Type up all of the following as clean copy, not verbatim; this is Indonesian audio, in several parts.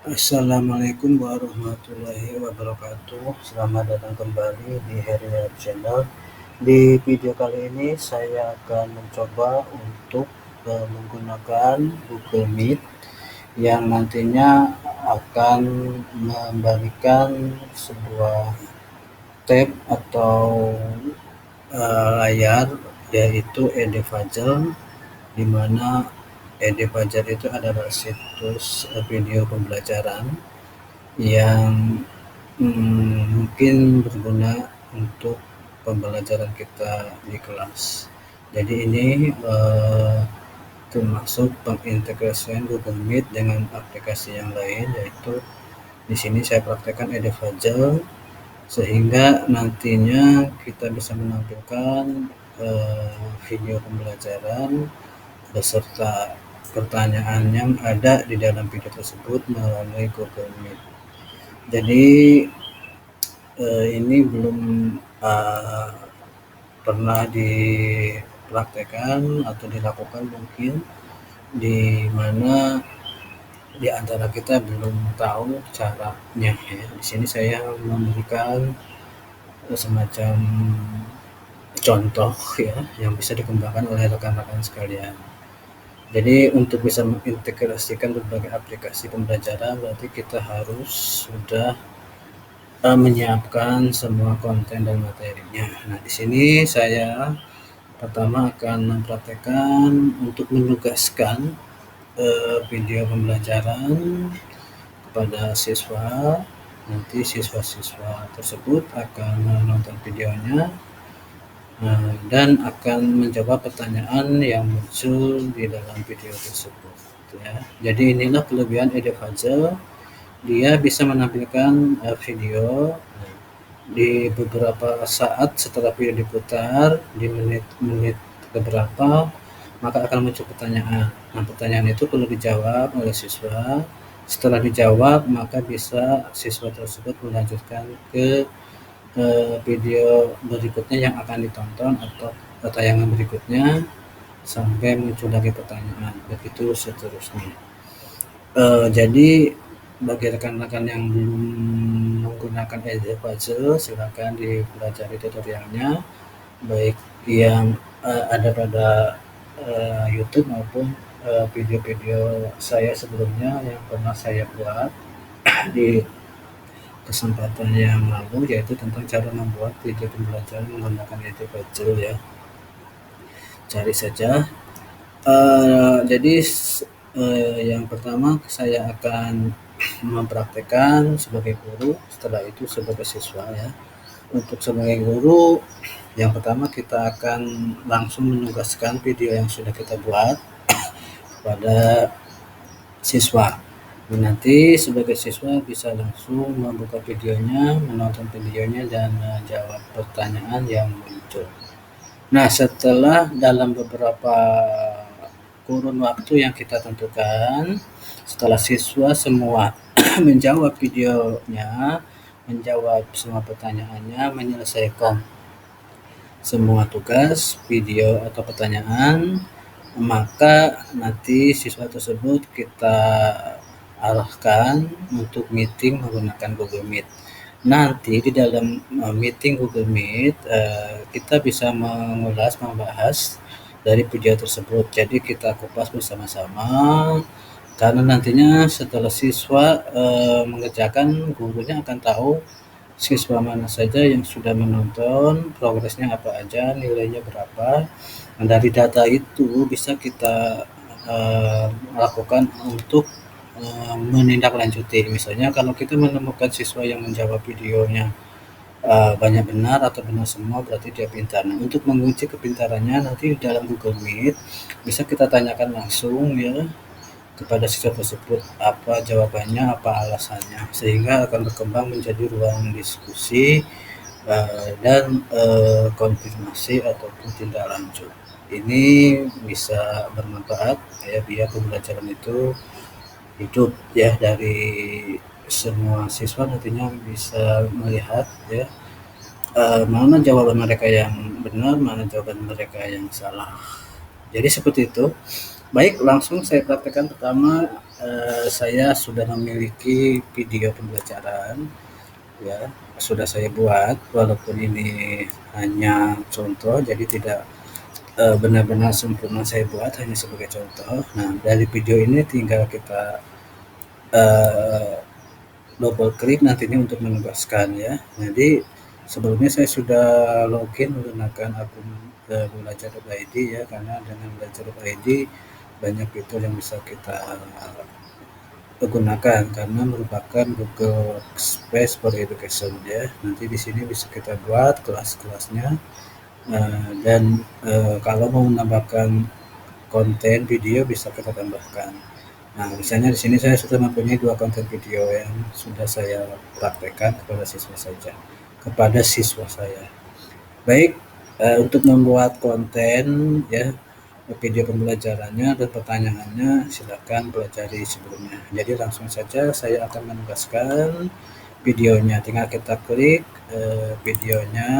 Assalamualaikum warahmatullahi wabarakatuh. Selamat datang kembali di Herier Channel. Di video kali ini saya akan mencoba untuk menggunakan Google Meet yang nantinya akan memberikan sebuah tab atau layar, yaitu Edefazel, di mana Edefazel itu adalah situs video pembelajaran yang mungkin berguna untuk pembelajaran kita di kelas. Jadi ini termasuk pengintegrasian Google Meet dengan aplikasi yang lain, yaitu di sini saya praktekkan Edefazel sehingga nantinya kita bisa menampilkan video pembelajaran beserta pertanyaan yang ada di dalam video tersebut melalui Google Meet. Jadi ini belum pernah dipraktekkan atau dilakukan, mungkin di mana di antara kita belum tahu caranya ya. Di sini saya memberikan semacam contoh ya yang bisa dikembangkan oleh rekan-rekan sekalian. Jadi untuk bisa mengintegrasikan berbagai aplikasi pembelajaran, berarti kita harus sudah menyiapkan semua konten dan materinya. Nah, di sini saya pertama akan mempraktekkan untuk menugaskan video pembelajaran kepada siswa. Nanti siswa-siswa tersebut akan menonton videonya dan akan menjawab pertanyaan yang muncul di dalam video tersebut ya. Jadi inilah kelebihan Edefazel, dia bisa menampilkan video di beberapa saat setelah video diputar, di menit-menit beberapa, maka akan muncul pertanyaan. Nah, pertanyaan itu perlu dijawab oleh siswa. Setelah dijawab, maka bisa siswa tersebut melanjutkan ke video berikutnya yang akan ditonton atau tayangan berikutnya sampai muncul lagi pertanyaan, begitu seterusnya. Jadi bagi rekan-rekan yang belum menggunakan Edefazel, silakan dipelajari tutorialnya, baik yang ada pada YouTube maupun video-video saya sebelumnya yang pernah saya buat di kesempatan yang lalu, yaitu tentang cara membuat video pembelajaran menggunakan Edefazel ya. Cari saja. Jadi yang pertama saya akan mempraktekkan sebagai guru, setelah itu sebagai siswa ya. Untuk sebagai guru, yang pertama kita akan langsung menugaskan video yang sudah kita buat kepada siswa. Nanti sebagai siswa bisa langsung membuka videonya, menonton videonya, dan menjawab pertanyaan yang muncul. Nah, setelah dalam beberapa kurun waktu yang kita tentukan, setelah siswa semua menjawab videonya, menjawab semua pertanyaannya, menyelesaikan semua tugas video atau pertanyaan, maka nanti siswa tersebut kita arahkan untuk meeting menggunakan Google Meet. Nanti di dalam meeting Google Meet kita bisa mengulas, membahas dari video tersebut. Jadi kita kupas bersama-sama, karena nantinya setelah siswa mengerjakan, gurunya akan tahu siswa mana saja yang sudah menonton, progresnya apa aja, nilainya berapa. Nah, dari data itu bisa kita lakukan untuk menindaklanjuti. Misalnya kalau kita menemukan siswa yang menjawab videonya banyak benar atau benar semua, berarti dia pintar. Nah, untuk menguji kepintarannya nanti dalam Google Meet bisa kita tanyakan langsung ya kepada siswa tersebut apa jawabannya, apa alasannya, sehingga akan berkembang menjadi ruang diskusi dan konfirmasi ataupun tindak lanjut. Ini bisa bermanfaat ya, biar pembelajaran itu hidup ya, dari semua siswa nantinya bisa melihat ya mana jawaban mereka yang benar, mana jawaban mereka yang salah. Jadi seperti itu. Baik, langsung saya praktekkan. Pertama, saya sudah memiliki video pembelajaran, ya, sudah saya buat, walaupun ini hanya contoh, jadi tidak benar-benar sempurna saya buat, hanya sebagai contoh. Nah, dari video ini tinggal kita uh, double klik nantinya untuk menugaskan, ya. Jadi sebelumnya saya sudah login menggunakan akun belajar.id, ya, karena dengan belajar.id banyak fitur yang bisa kita gunakan karena merupakan Google Space for Education, ya. Nanti di sini bisa kita buat kelas-kelasnya, dan kalau mau menambahkan konten video bisa kita tambahkan. Nah, misalnya di sini saya sudah mempunyai 2 konten video yang sudah saya praktekkan kepada siswa saya. Baik, untuk membuat konten, ya, video pembelajarannya dan pertanyaannya silakan pelajari sebelumnya. Jadi langsung saja saya akan menugaskan videonya. Tinggal kita klik videonya.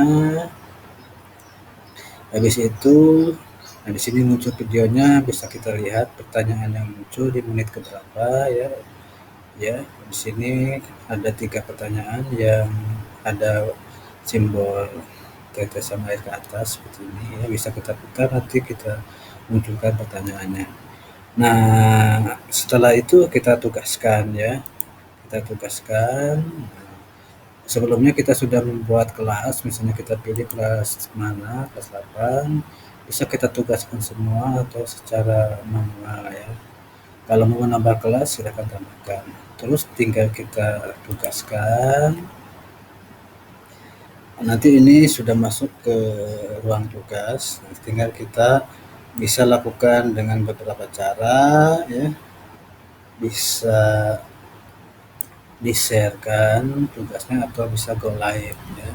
Habis itu, nah di sini muncul videonya, bisa kita lihat pertanyaan yang muncul di menit keberapa, ya. Ya, di sini ada 3 pertanyaan yang ada simbol tetesan air ke atas seperti ini, ya. Bisa kita putar, nanti kita munculkan pertanyaannya. Nah, setelah itu kita tugaskan, ya. Kita tugaskan. Sebelumnya kita sudah membuat kelas, misalnya kita pilih kelas mana, kelas 8, bisa kita tugaskan semua atau secara manual, ya. Kalau mau menambah kelas silakan tambahkan. Terus tinggal kita tugaskan. Nanti ini sudah masuk ke ruang tugas. Tinggal kita bisa lakukan dengan beberapa cara, ya. Bisa di-share-kan tugasnya atau bisa go live, ya.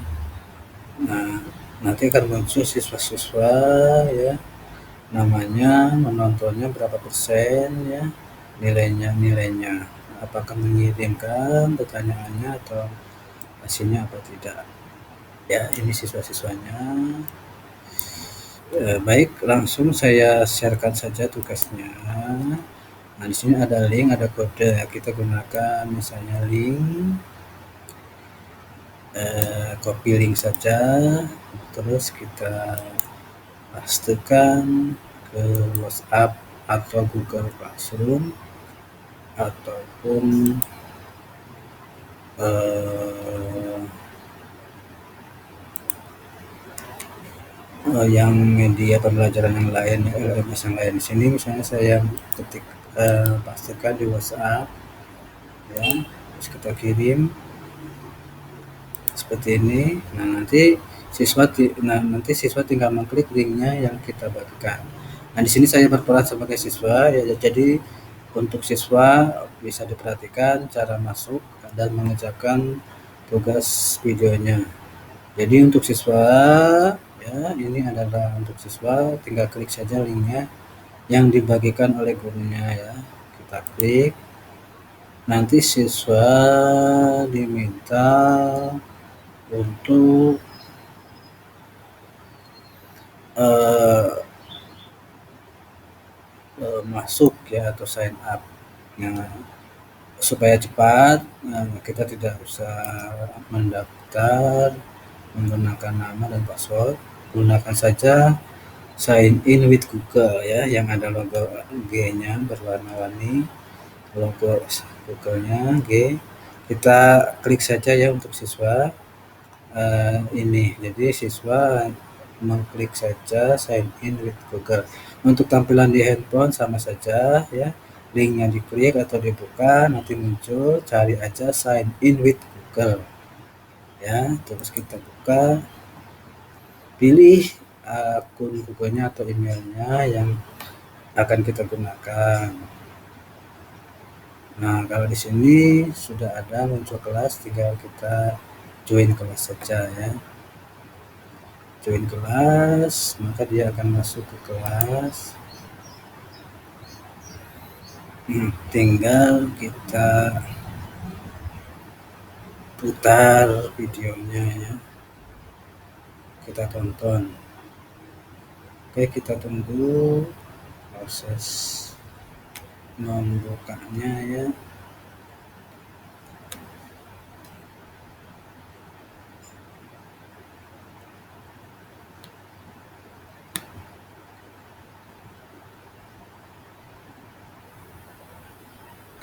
Nah, nanti akan muncul siswa-siswa, ya, namanya, menontonnya berapa persen, ya, nilainya apakah mengirimkan pertanyaannya atau hasilnya apa tidak, ya. Ini siswa-siswanya. Baik, langsung saya sharekan saja tugasnya. Nah, di sini ada link, ada kode, kita gunakan misalnya link, copy link saja, terus kita pastekan ke WhatsApp atau Google Classroom ataupun yang media pembelajaran yang lain, LMS yang lain. Di sini misalnya saya ketik pastikan di WhatsApp, ya, terus kita kirim seperti ini. Nah, nanti siswa tinggal mengklik linknya yang kita bagikan. Nah, di sini saya berperan sebagai siswa, ya. Jadi untuk siswa bisa diperhatikan cara masuk dan mengerjakan tugas videonya. Jadi untuk siswa, ya, ini adalah untuk siswa, tinggal klik saja linknya yang dibagikan oleh gurunya, ya. Kita klik. Nanti siswa diminta untuk masuk, ya, atau sign up. Nah, supaya cepat, kita tidak usah mendaftar menggunakan nama dan password, gunakan saja sign in with Google, ya, yang ada logo G-nya berwarna-warni, logo Google-nya G. Kita klik saja, ya, untuk siswa ini. Jadi siswa mengklik saja sign in with Google. Untuk tampilan di handphone sama saja, ya. Linknya diklik atau dibuka, nanti muncul, cari aja sign in with Google, ya. Terus kita buka, pilih akun Google-nya atau emailnya yang akan kita gunakan. Nah, kalau di sini sudah ada muncul kelas, tinggal kita join kelas saja, ya. Join kelas, maka dia akan masuk ke kelas. Tinggal kita putar videonya, ya. Kita tonton. Oke, kita tunggu proses membukanya ya.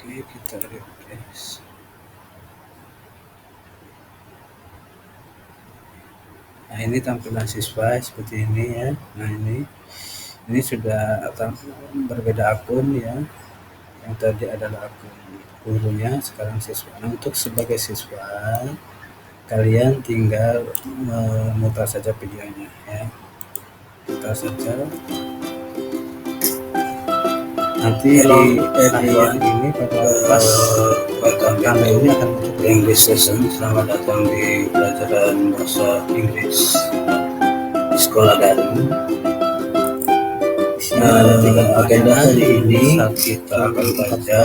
Oke, kita refresh. Nah, ini tampilan siswa seperti ini ya. Nah, ini sudah berbeda akun ya. Yang tadi adalah akun gurunya, sekarang siswa. Nah, untuk sebagai siswa, kalian tinggal memutar saja videonya ya. Putar saja. Nanti di akhir ini pada kamera ini akan muncul English Lesson. Selamat datang di pelajaran bahasa Inggris sekolah daring. Agenda hari ini kita akan baca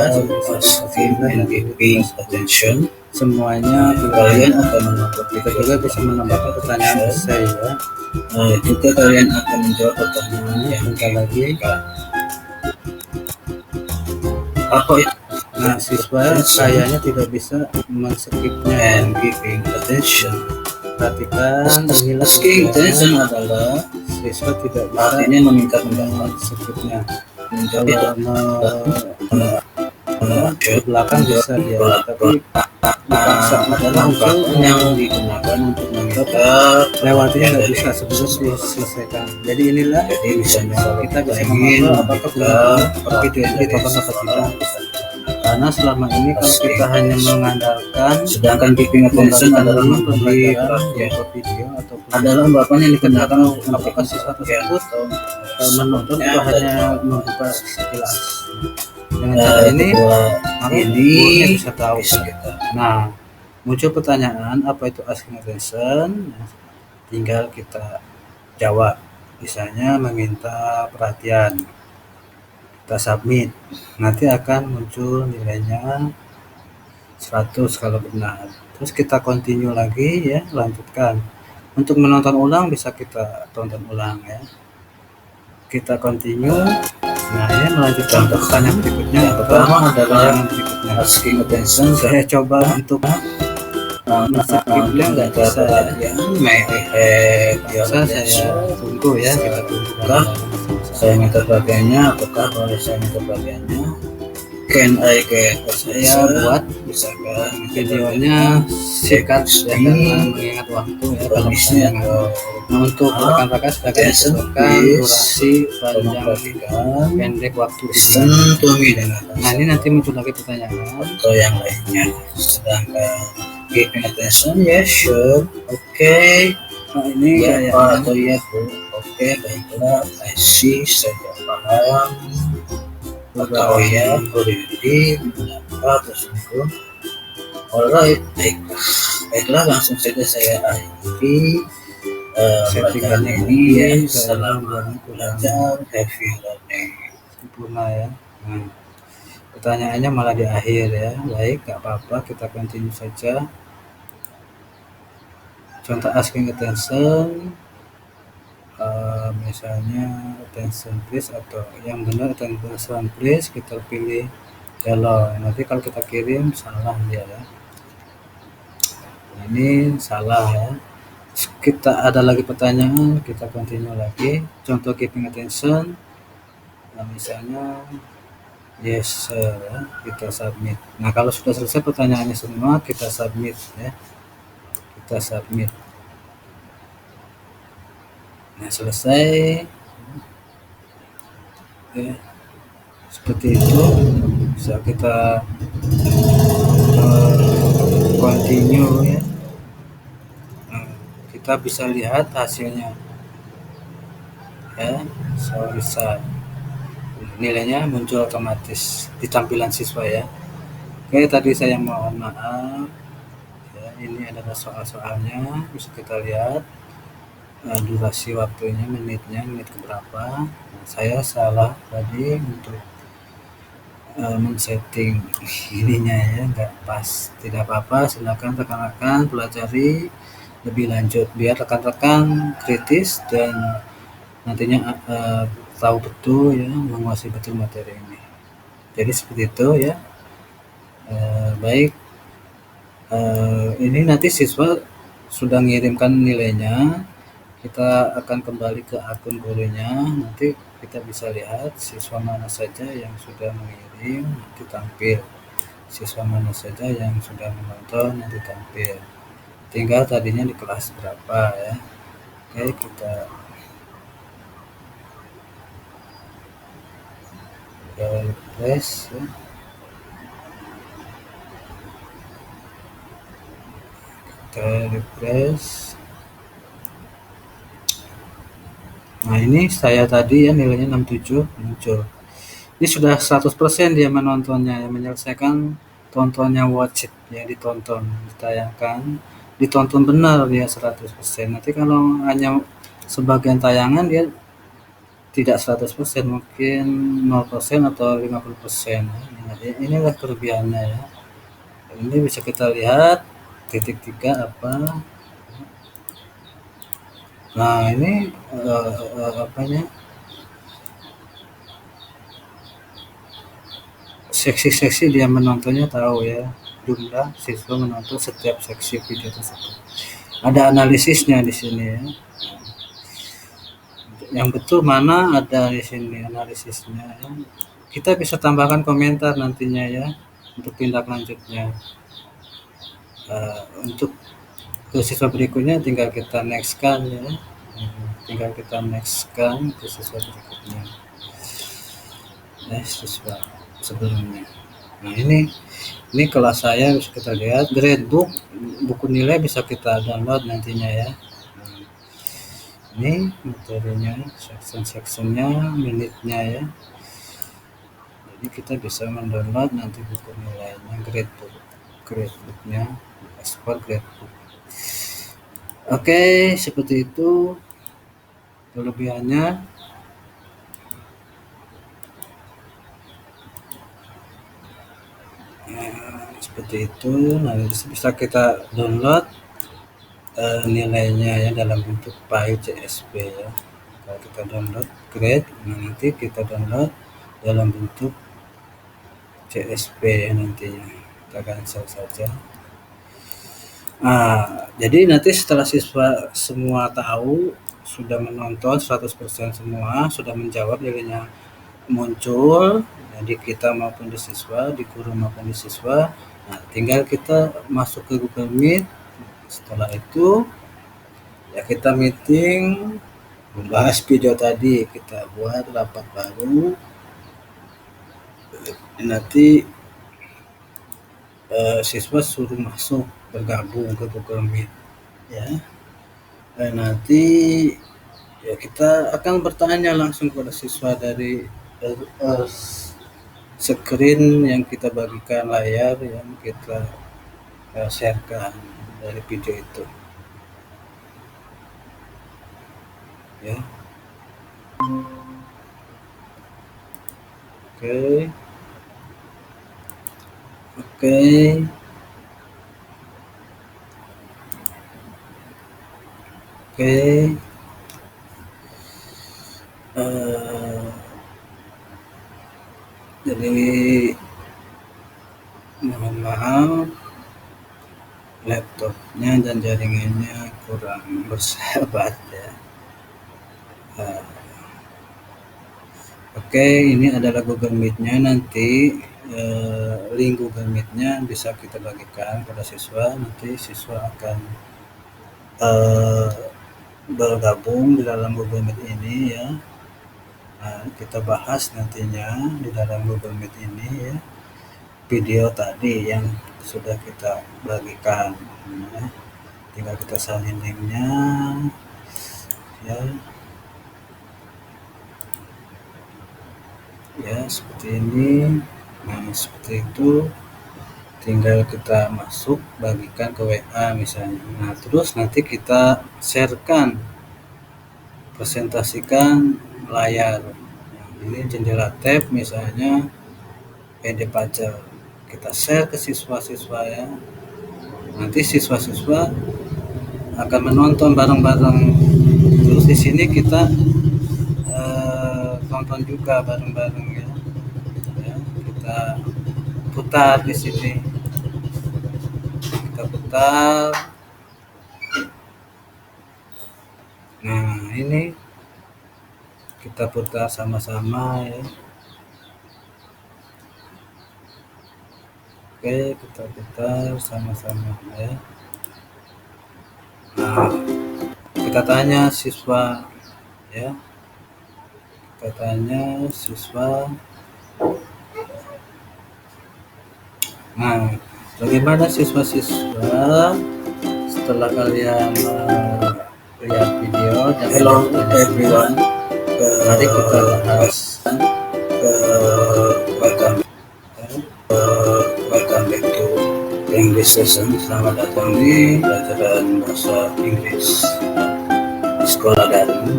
asking and giving attention. Semuanya kalian akan menonton. Kita juga bisa menambahkan pertanyaan essay ya. Juga kalian akan menjawab pertanyaan yang lagi. Apa itu? Nah, siswa kayaknya tidak bisa men-skipnya. And giving attention. Perhatikan, asking attention adalah siswa tidak bisa artinya meminta pendapat, skipnya. Ke belakang bisa dia, tapi dipaksa adalah unsur yang digunakan untuk meminta lewatnya nggak bisa sebelum diselesaikan. Jadi inilah kita bisa memantau apakah video ini ditonton atau tidak. Karena selama ini kalau kita hanya mengandalkan, sedangkan giving attention adalah memberi video ataupun adalah ungkapan yang dikenakan apakah siswa tersebut menonton atau hanya membuka sekilas. Dengan cara ini, maka gurunya bisa tahu. Nah, muncul pertanyaan apa itu asking attention, tinggal kita jawab. Misalnya meminta perhatian, kita submit, nanti akan muncul nilainya 100 kalau benar. Terus kita continue lagi ya, lanjutkan. Untuk menonton ulang bisa kita tonton ulang ya. Kita continue. Nah, ini melanjutkan pertanyaan berikutnya. Yang pertama adalah yang berikutnya asking attention. Saya coba untuk men-skipnya nggak bisa ya. Biasa saya tunggu ya, kita tunggu. Saya minta bagiannya, apakah boleh saya minta bagiannya? Can I get saya buat misalkan videonya singkat ya, karena mengingat waktu ya kalau misalnya. Nah, untuk rekan-rekan sebagai menentukan durasi panjang pendek waktu. Nah, ini nanti muncul lagi pertanyaan atau yang lainnya. Sedangkan giving attention ya sure, oke. Nah, ini ya atau ya bu, oke baiklah, I see, saya paham. Atau ya already mendapat tersebut. Alright, baiklah langsung saja saya akhiri settingan ini ya. Selamat belajar, happy learning. Sempurna ya. Nah, pertanyaannya malah di akhir ya. Baik, gak apa-apa, kita continue saja. Contoh asking attention, misalnya attention please, atau yang benar attention please, kita pilih hello. Nanti kalau kita kirim salah dia ya. Ini salah ya. Kita ada lagi pertanyaan, kita continue lagi. Contoh giving attention, misalnya yes sir, kita submit. Nah, kalau sudah selesai pertanyaannya semua, kita submit ya. Kita submit. Nah, selesai. Oke. Seperti itu. Bisa kita continue ya. Kita bisa lihat hasilnya ya. Bisa nilainya muncul otomatis di tampilan siswa ya. Oke, tadi saya mohon maaf ya, ini adalah soal-soalnya, bisa kita lihat durasi waktunya, menit keberapa. Nah, saya salah tadi untuk men-setting ininya ya, nggak pas. Tidak apa-apa, silakan rekan-rekan pelajari lebih lanjut biar rekan-rekan kritis dan nantinya tahu betul ya, menguasai betul materi ini. Jadi seperti itu ya. Baik, ini nanti siswa sudah mengirimkan nilainya, kita akan kembali ke akun gurunya, nanti kita bisa lihat siswa mana saja yang sudah mengirim, nanti tampil. Siswa mana saja yang sudah menonton, nanti tampil. Tinggal tadinya di kelas berapa ya. Oke, kita refresh ya. Kita refresh. Nah, ini saya tadi ya nilainya 67 muncul. Ini sudah 100% dia menontonnya, ya, menyelesaikan tontonnya, watch it ya, ditonton, ditayangkan, ditonton benar dia 100%. Nanti kalau hanya sebagian tayangan dia tidak 100%, mungkin 0% atau 50%. Nah, inilah kelebihannya ya. Ini bisa kita lihat titik 3 apa. Nah, ini apanya? Seksi-seksi dia menontonnya tahu ya, jumlah siswa menonton setiap seksi video tersebut. Ada analisisnya di sini ya. Yang betul mana ada di sini analisisnya ya. Kita bisa tambahkan komentar nantinya ya untuk tindak lanjutnya. Untuk ke siswa berikutnya tinggal kita next-kan ya. Tinggal kita next-kan ke siswa berikutnya. Siswa sebelumnya. Nah, ini kelas saya bisa kita lihat gradebook, buku nilai bisa kita download nantinya ya. Ini materinya, section-sectionnya, minitnya ya. Jadi kita bisa mendownload nanti buku nilainya, gradebooknya, ekspor gradebook. Oke, seperti itu kelebihannya. Seperti itu. Nah, bisa kita download nilainya ya dalam bentuk file CSV ya. Kalau kita download grade, nanti kita download dalam bentuk CSV ya nantinya. Kita cancel saja. Jadi nanti setelah siswa semua tahu, sudah menonton 100% semua, sudah menjawab nilainya muncul, di kita maupun di siswa, di guru maupun di siswa. Nah, tinggal kita masuk ke Google Meet. Setelah itu ya kita meeting, membahas video tadi, kita buat rapat baru. Nanti siswa suruh masuk bergabung ke Google Meet ya. Nanti ya kita akan bertanya langsung kepada siswa dari screen yang kita bagikan, layar yang kita sharekan dari video itu ya. Oke. Jadi mohon maaf, laptopnya dan jaringannya kurang bersahabat ya. Oke, ini adalah Google Meet-nya. Nanti link Google Meet-nya bisa kita bagikan pada siswa. Nanti siswa akan bergabung di dalam Google Meet ini ya. Nah, kita bahas nantinya di dalam Google Meet ini ya, video tadi yang sudah kita bagikan ya. Tinggal kita salin linknya ya. Ya, seperti ini. Nah, seperti itu. Tinggal kita masuk, bagikan ke WA misalnya. Nah, terus nanti kita sharekan, presentasikan layar. Nah, ini jendela tab misalnya, PDF aja. Kita share ke siswa-siswa ya. Nanti siswa-siswa akan menonton bareng-bareng. Terus di sini kita tonton juga bareng-bareng ya. Kita kita putar di sini, kita putar. Nah, ini kita putar sama-sama ya. Oke, kita putar sama-sama ya. Nah, kita tanya siswa ya. Kita tanya siswa. Nah, bagaimana siswa-siswa setelah kalian lihat video dan Hello everyone, mari kita bahas. welcome back to English session. Selamat datang di pelajaran bahasa Inggris sekolah daring.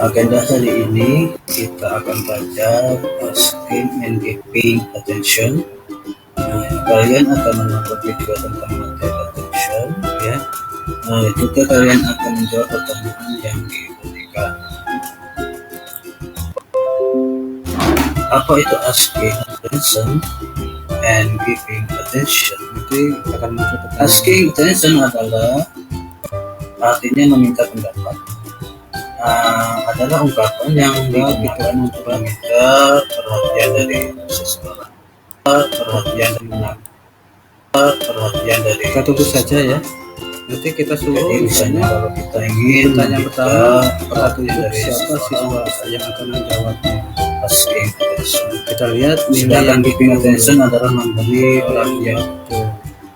Agenda hari ini kita akan belajar asking and giving attention. Kalian akan menonton video tentang materi attention ya. Juga kalian akan menjawab pertanyaan yang diberikan. Apa itu asking attention and giving attention? Nanti akan muncul pertanyaan. Asking attention adalah artinya meminta pendapat. Adalah ungkapan yang digunakan untuk meminta perhatian dari seseorang. Perhatian dari Kita tunggu saja ya. Nanti kita suruh. Jadi misalnya kalau kita ingin tanya pertama, perhatian dari siapa siswa yang akan menjawabnya. asking attention. Kita lihat Sedangkan giving attention adalah memberi perhatian.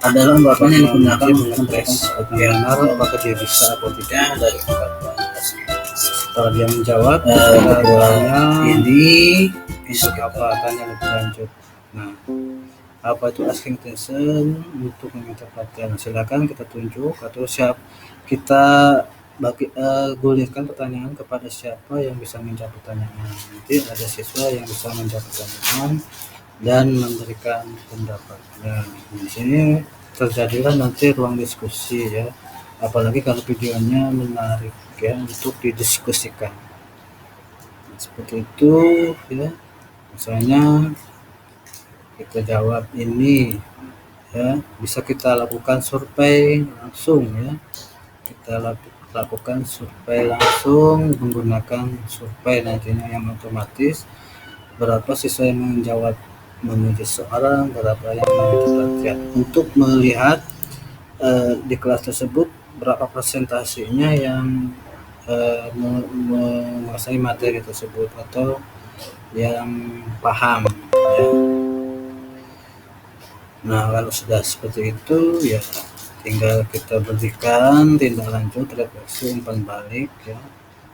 Adalah ungkapan yang digunakan untuk press perhatian apakah dia bisa atau tidak. dari ungkapan asking. Setelah dia menjawab, Kedua ini bisa apa tanya lebih lanjut. Nah, apa itu asking attention untuk meminta perhatian? Silakan kita tunjuk atau kita gulirkan pertanyaan kepada siapa yang bisa menjawab pertanyaan. Nanti ada siswa yang bisa menjawab pertanyaan dan memberikan pendapat. Nah, di sini terjadilah nanti ruang diskusi ya. Apalagi kalau videonya menarik ya untuk didiskusikan. Seperti itu ya. Misalnya kita jawab ini ya, bisa kita lakukan survei langsung ya. Kita lakukan survei langsung menggunakan survei nantinya yang otomatis. Berapa siswa yang menjawab memuji seorang, berapa yang meminta perhatian. Untuk melihat di kelas tersebut berapa persentasenya yang menguasai materi tersebut atau yang paham ya. Nah, kalau sudah seperti itu ya tinggal kita berikan tindak lanjut, refleksi, umpan balik ya.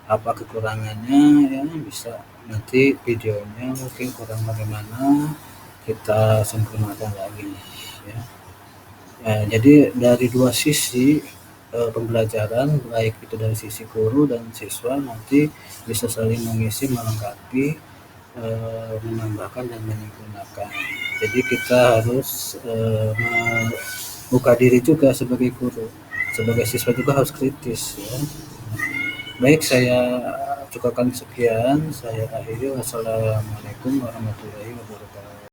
Apa kekurangannya ya, bisa nanti videonya mungkin kurang bagaimana kita sempurnakan lagi ya. Jadi dari dua sisi pembelajaran, baik itu dari sisi guru dan siswa, nanti bisa saling mengisi, melengkapi, menambahkan dan menyempurnakan. Jadi kita harus membuka diri juga sebagai guru, sebagai siswa juga harus kritis ya. Baik, saya cukupkan sekian, saya akhiri. Wassalamualaikum warahmatullahi wabarakatuh.